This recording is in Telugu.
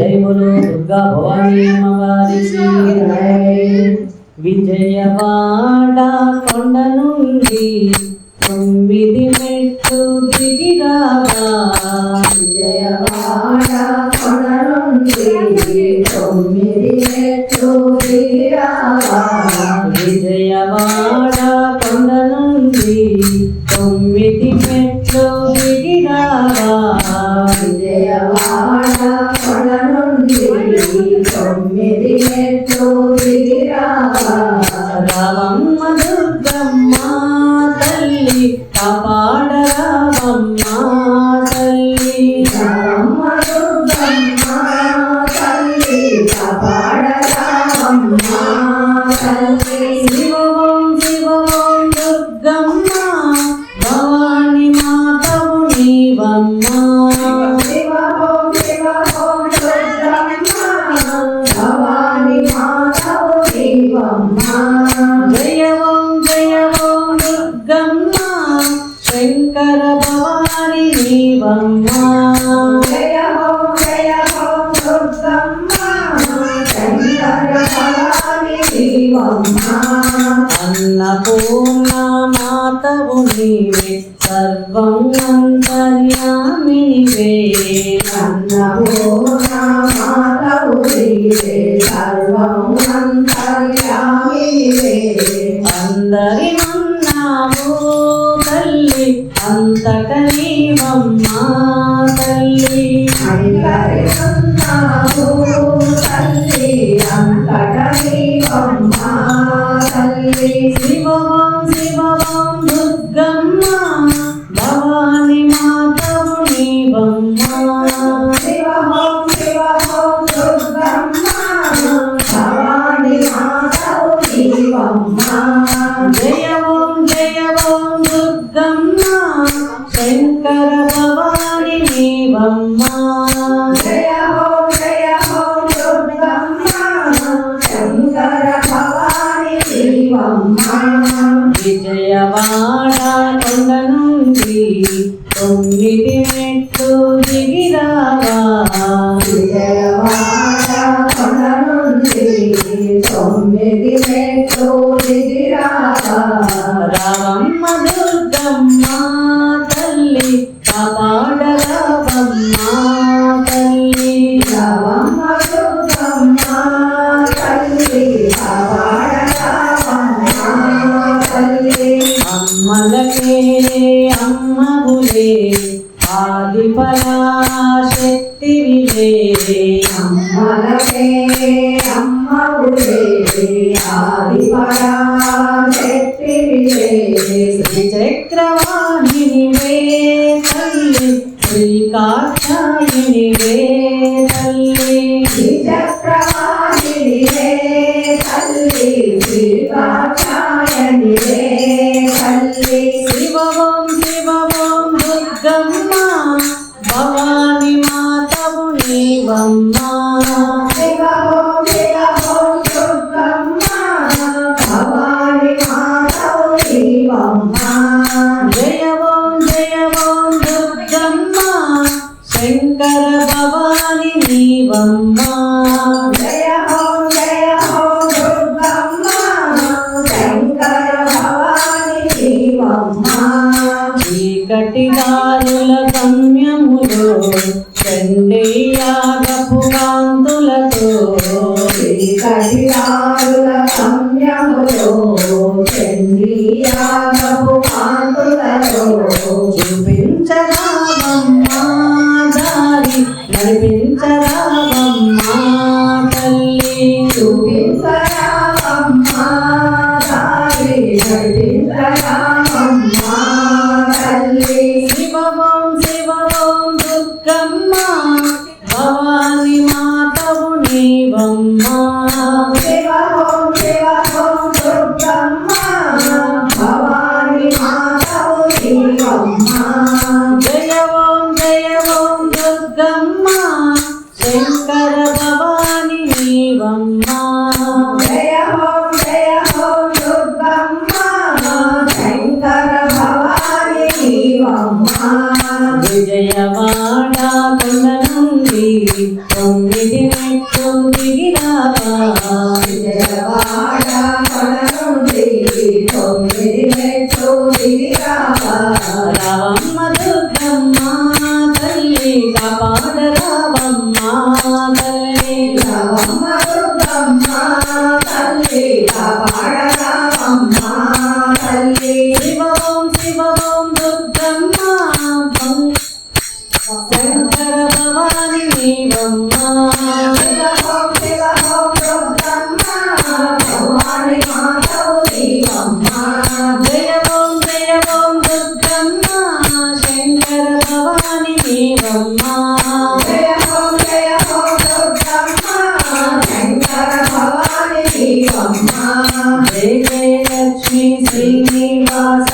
జై బోలో దుర్గా భవానీ అమ్మవారికి విజయవాడ కొండ నుండి 9 మెట్లు దిగిరావా విజయవాడ కొండ నుండి 9 మెట్లు దిగిరావా విజయవాడ కొండ నుండి 9 మెట్లు దిగిరావా విజయవాడ కొండ నుండి 9 మెట్లు దిగిరావా రావమ్మ దుర్గమ్మ తల్లి కాపాడరావమ్మ తల్లి రావమ్మ దుర్గమ్మ తల్లి కాపాడరావమ్మ తల్లి శివం శివం దుర్గమ్మ భవాని మాతవు నీవమ్మ శివం శివం దుర్గమ్మ భవాని మాతవు నీవమ్మ జయ ఓం దుర్గమ్మ శంకర భవాని నీవమ్మ జయ ఓం దుర్గమ్మ శంకర భవాని నీవమ్మ అన్నపూర్ణ మాతవు నీవే సర్వం అంతర్యామినివే అన్నపూర్ణ మాతవు నీవే సర్వం అంతర్యామినివే అందరిమన్నావు తల్లి అంతట నీవమ్మ తల్లి అందరికన్నావు తల్లి అంతట నీవమ్మ తల్లి శివం శివం దుర్గమ్మ భవాని మాతవు నీవమ్మ శివం శివం దుర్గమ్మ భవాని మాతవు నీవమ్మ జయ ఓం దుర్గమ్మ శంకర భవాని నీవమ్మ జయ ఓం దుర్గమ్మ శంకర భవాని నీవమ్మ విజయవాడ కొండ నుండి 9 మెట్లు దిగిరావా విజయవాడ కొండ నుండి 9 మెట్లు దిగిరావా రావమ్మ దుర్గమ్మ తల్లి కాపాడరావమ్మ తల్లి రావమ్మ దుర్గమ్మ తల్లి కాపాడరావమ్మ తల్లి అమ్మలకే అమ్మవులే ఆది పరాశక్తివిలే అమ్మలకే అమ్మవులే ఆది పరాశక్తివిలే శ్రీచక్రవాహినివే తల్లి శ్రీకాక్షాయినివే తల్లి శ్రీచక్రవాహినివే తల్లి శ్రీకాక్షాయనివే తల్లి శివం దుర్గమ్మ భవాని మాతవు నీవమ్మ శివం దుర్గమ్మ భవాని మాతవు నీవమ్మ జయ ఓం దుర్గమ్మ శంకర భవాని నీవమ్మ జయ ఓం దుర్గమ్మ శంకర భవాని నీవమ్మ చీకటిదారుల గమ్యములో చండీయాగపు కాంతులతో శ్రీకటియారుల గమ్యములో చండీయాగపు కాంతులతో చూపించరావమ్మ దారి నడిపించరావమ్మ తల్లి చూపించరావమ్మ దారి నడిపించరావమ్మ తల్లి శివం దుర్గమ్మ భవాని మాతవు నీవమ్మ శివం దుర్గమ్మ భవాని మాతవు నీవమ్మ జయ ఓం దుర్గమ్మ శంకర భవాని నీవమ్మ జయ ఓం దుర్గమ్మ శంకర తొమ్మిది మెట్లు దిగిరావా విజయవాడ కొండ నుండి 9 మెట్లు దిగిరావా రావమ్మ దుర్గమ్మ తల్లి కాపాడ రావమ్మ తల్లి రావమ్మ దుర్గమ్మ తల్లి కాపాడ రావమ్మ తల్లి శివ ఓం దుర్గమ్మ శంకర భవాని నీవమ్మ శివ ఓం దుర్గమ్మ భవాని మాతవు నీవమ్మ జయ ఓం దుర్గమ్మ శంకర భవాని నీవమ్మ జయ ఓం దుర్గమ్మ శంకర భవాని నీవమ్మ జయ జయ లక్ష్మీ శ్రీనివాస